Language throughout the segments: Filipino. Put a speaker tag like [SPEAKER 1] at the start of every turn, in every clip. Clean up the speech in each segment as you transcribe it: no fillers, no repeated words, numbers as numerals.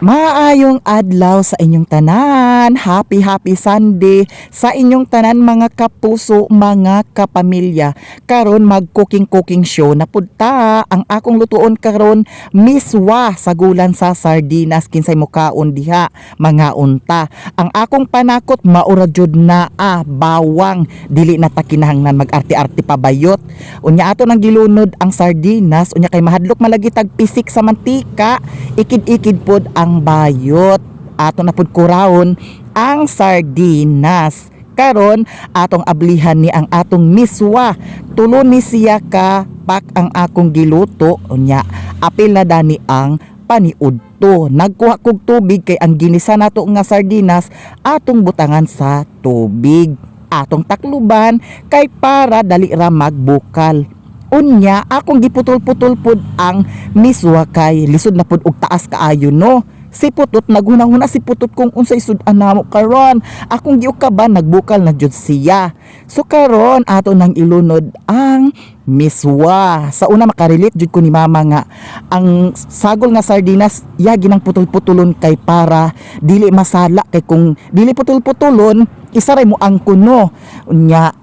[SPEAKER 1] Maayong adlaw sa inyong tanan. Happy Sunday sa inyong tanan mga kapuso, mga kapamilya. Karon mag cooking show na pudta. Ang akong lutuon karon miswa sa gulan sa sardinas kinsay mukaon diha mga unta. Ang akong panakot maura jud na bawang dili na ta kinahanglan mag-arte-arte pa bayot. Unya ato nang gilunod ang sardinas unya kay mahadlok malagi tag pisik sa mantika. Ikid-ikid pod ang bayot. Ato na pud kurawon ang sardinas. Karon atong ablihan ni ang atong miswa. Tulo ni siya ka pak ang akong giluto unya apil na dani ang paniudto. Nagkuha kog tubig kay ang ginisa nato nga sardinas atong butangan sa tubig. Atong takluban kay para dali ra magbukal. Unya akong giputol-putol pud ang miswa kay lisod na pud og taas kaayo no. Si putot naghunahuna si putot kung unsay sud-an namo karon. Akong giukaban nagbukal na jud siya. So karon ato nang ilunod ang miswa. Sa una makarelate jud ko ni mama nga ang sagol nga sardinas yagi nang putol-putulon kay para dili masala kay kung dili putol-putulon isaray mo ang kuno. Unya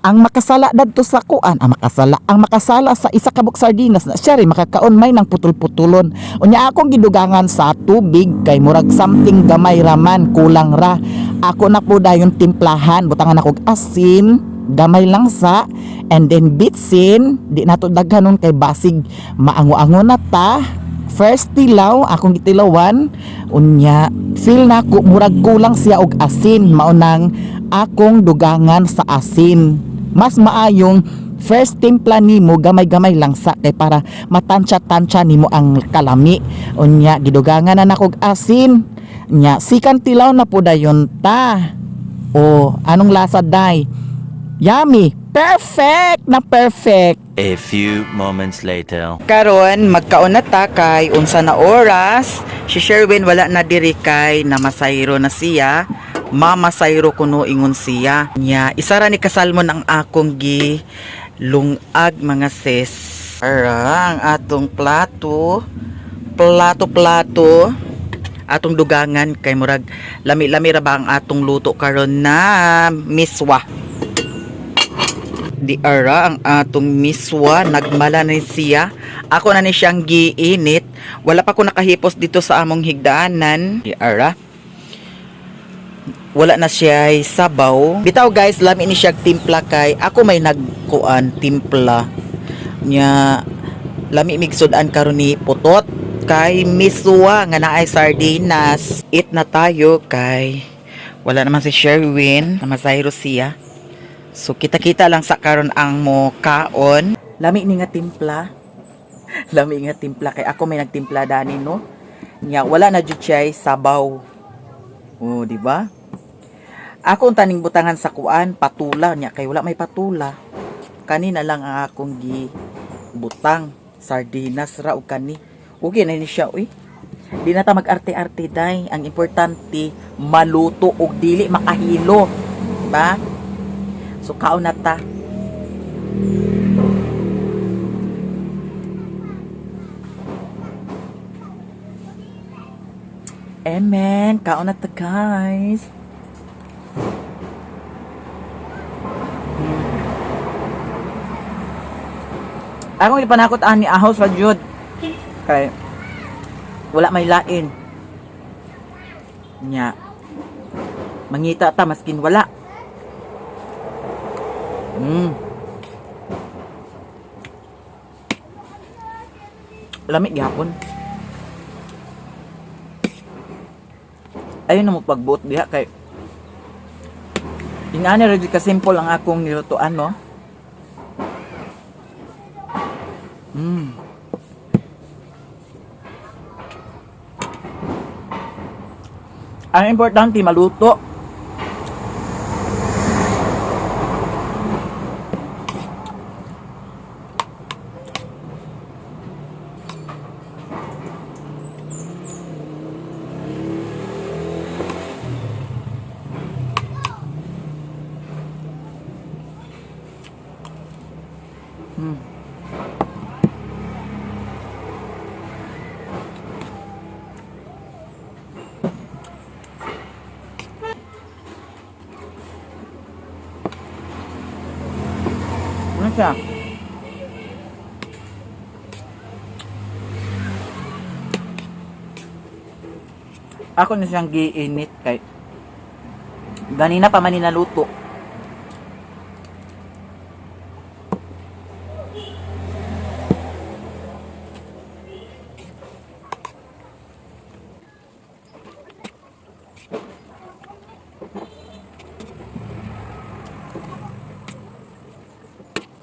[SPEAKER 1] ang makasala dadto sa kuan, ang makasala sa isa ka buk sardinas na siya rin makakaon may nang putol-putulon. Unya akong gidugangan sa tubig kay murag something gamay raman kulang ra. Ako na po dayon timplahan, butangan ako asin, gamay lang sa and then bitsin, di nato daghanon kay basig maango-ango na ta. First tilaw, akong gitilawan, unya feel na ko murag kulang siya og asin, maunang akong dugangan sa asin. Mas maayong first timpla nimo gamay-gamay lang sa kay para matansya-tansya nimo ang kalami. Unya gidugangan na nakog asin. Nya sikan tilaw na po dayon ta. Oh, anong lasa day? Yummy. Perfect na perfect.
[SPEAKER 2] A few moments later.
[SPEAKER 1] Karon magkaon na ta kay unsa na oras. Si Sherwin wala na diri kay namasayro na siya. Mamasayro kuno ingon siya. Nya isara ni kasalmon ang akong gi lungag mga sis. Arang atong plato. Atong dugangan kay murag lami-lami ra ba ang atong luto karon na miswa. Di ara ang atong miswa nagmala na siya. Ako na ni siyang giinit. Wala pa ko nakahipos dito sa among higdaanan. Di ara. Wala na siya sabaw. Bitaw guys, lami ni siya timpla kay ako may nagkuan timpla. Nya lami migsudan karon ni putot kay miswa nga naay sardinas. Eat na tayo kay wala naman si Sherwin. Namasayro siya. So kita-kita lang sa karon ang mo kaon. Lami ni nga timpla. Lami nga timpla kay ako may nagtimpla dani no. Nya wala na jud siya sabaw. Oh, di ba? Ako ang taning butangan sa kuan patula nya kay wala may patula. Kanina lang ang akong gi butang sardinas ra og kani. Okay na ni siya uy. Di na ta mag-arte-arte day. Ang importante maluto og dili makahilo. Ba? So kaon na ta. Amen. Kaon na ta guys. Akong ipanakot ani ahos ra jud. Kay wala may lain. Nya mangita ta maskin wala. Lamig gihapon. Ayun na mo pagbuot diha kay ingani ra ka simple ang akong nilutuan no. Ang importante maluto. siya. Ako na siyang giinit kay ganina pa man ni naluto.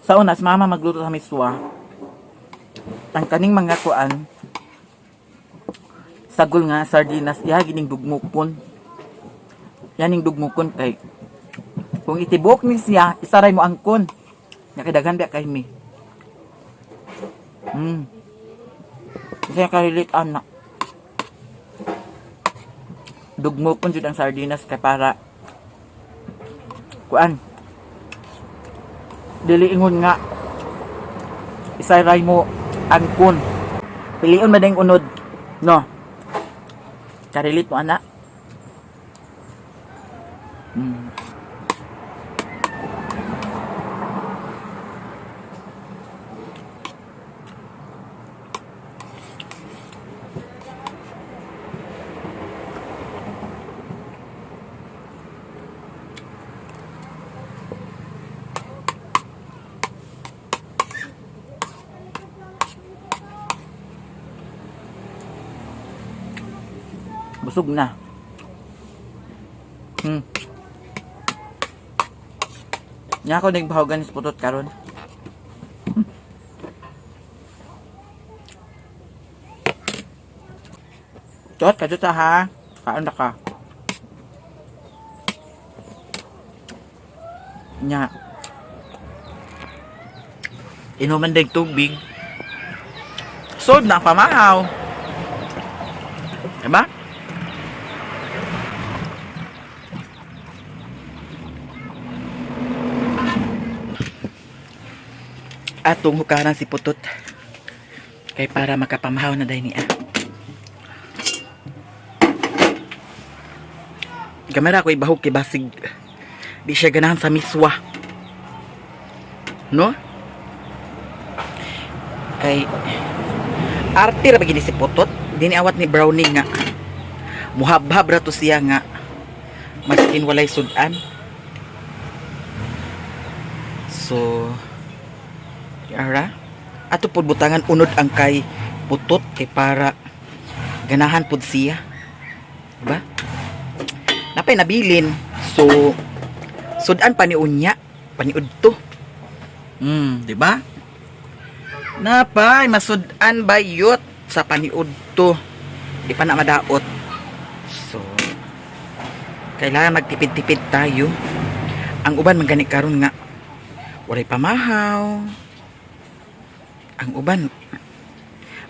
[SPEAKER 1] Sa una, si mama magluto sa miswa. Ang kaning mga kuan, sagol nga, sardinas, gining dugmukon. Yaning dugmukon kay, kung itibok ni siya, isaray mo ang kon. Nakidaghan biya kay mi. Kasi karilit anak. Dugmukon jud ang sardinas kay para, kuan, dili ingon nga isaray mo ang kun piliun madayong unod no karilit mo ana. Busog na. Nya ako nagbahogan ni putot karon. Chot ka dito ha. Kaon na ka. Nya. Inuman dag tubig. Sod na pamahaw. Diba? Atong hukaran si putot kay para makapamahaw na dahil niya. Kamera ko ibahog kay basig di siya ganahan sa miswa, no? Kay arte ra bagini si putot, diniawat ni Brownie nga muhabhab ra to siya nga maskin walay sudan. So ara ato pud butangan unod ang kay putot kay para ganahan pud siya, diba? Napay nabilin so sudan pa ni unya paniud to, diba? Napay masudan bayot sa paniud to, di pa na madaot. So kailangan magtipid-tipid tayo. Ang uban man gani karon nga walay pamahaw. Ang uban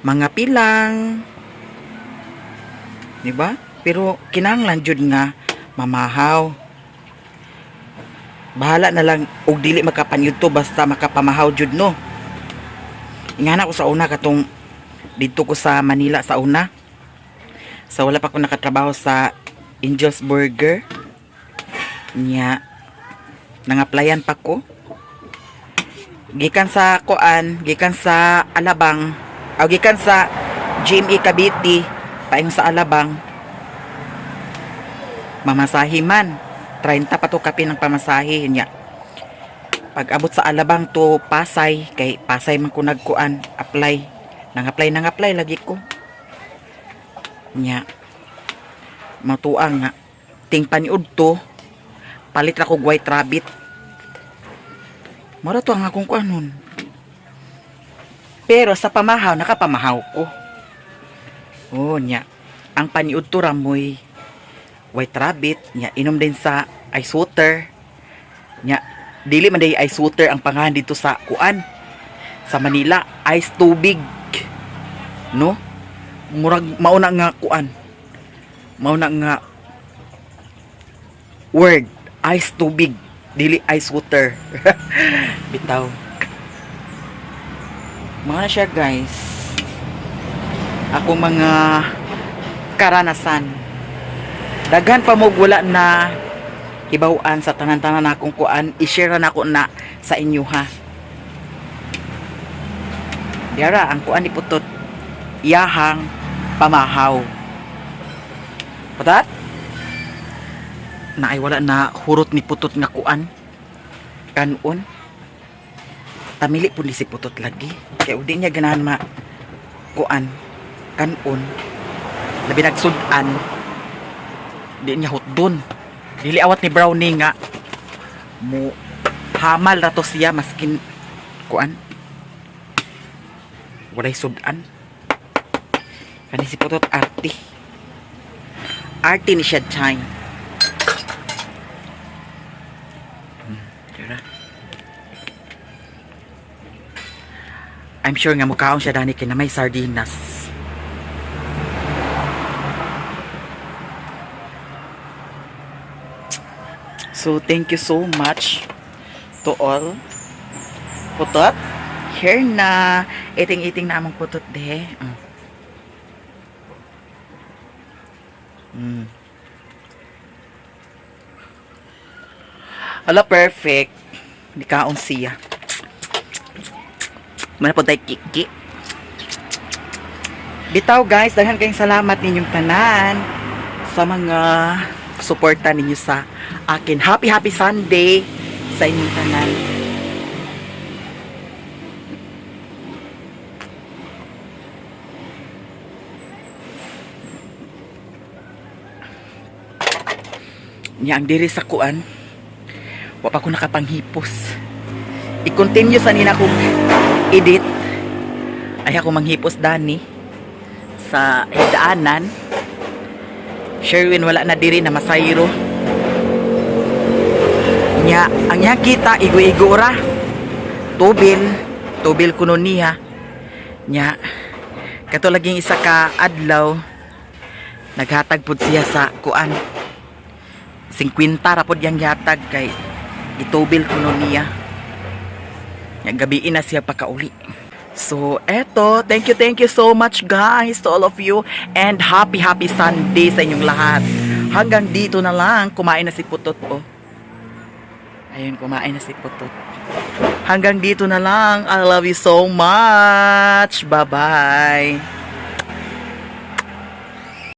[SPEAKER 1] mga pilang, diba? Pero kinahanglan jud nga mamahaw. Bahala na lang og dili makapanyud to basta makapamahaw jud, no? Ingana ko sa una katong dito ko sa Manila sa una. Sa wala pa ko nakatrabaho sa Angel's Burger. Nya nangaplayan pa ko. Gikan sa Kuan, gikan sa Alabang, o gikan sa GME Cavite, paing sa Alabang. Mamasahi man, 30 pa to kapi ng pamasahi niya. Pag abot sa Alabang to Pasay, kay Pasay man ko nagkuan, apply. Nang-apply lagi ko. Nya matuang nga ting paniud to, palit ra ko white rabbit. Mara to ang akong kuanon. Pero sa pamahaw, nakapamahaw ko. Oh, nya. Ang paniud to ramoy white rabbit, nya inom din sa ice water. Nya dili man day ice water ang pangalan dito sa Kuan. Sa Manila, ice tubig. No? Murag mauna nga Kuan. Mauna nga word, ice tubig. Dili ice water. Bitaw. Mga na siya guys. Ako mga karanasan. Daghan pa mo wala na hibawan sa tanan-tanan akong kuan. I-share na ako na sa inyo ha. Diara, ang kuan ni Putot, iyahang pamahaw. Putot? Naay wala na hurot ni Putot nga kuan. Kanon. Tamili po ni si Putot lagi. Kaya udi niya ganahan ma kuan. Kanon. Labi nagsudan. Di niya hotdon. Dili awat ni Brownie nga mo hamal rato siya maskin kuan. Walay sudan. Kani si Putot arti. Arti ni siya time. Diba? I'm sure nga mukhaon siya dani kay na may sardinas. So thank you so much to all. Putot. Here na. Iting-iting na among putot de. Ala, perfect. Di kaon siya. Mana po tayo kiki. Bitaw guys, daghan kayong salamat ninyong tanan sa mga suporta ninyo sa akin. Happy Sunday sa inyong tanan. Nya ang diri sa kuan, wa pa ko nakapanghipos. I-continue sa nina kong edit. Ay ako manghipos dani sa hidaanan. Sherwin wala na diri na masayro. Nya ang iyang kita igo-igo ra. Tubil kuno niya. Nya kato laging isa ka adlaw naghatag pud siya sa kuan. 50 ra pod yang yatag kay itubil kuno niya. Yang gabiin na siya pakauli. So, eto, thank you so much guys to all of you and happy Sunday sa inyong lahat. Hanggang dito na lang, kumain na si Putot oh. Ayun, kumain na si Putot. Hanggang dito na lang. I love you so much. Bye-bye.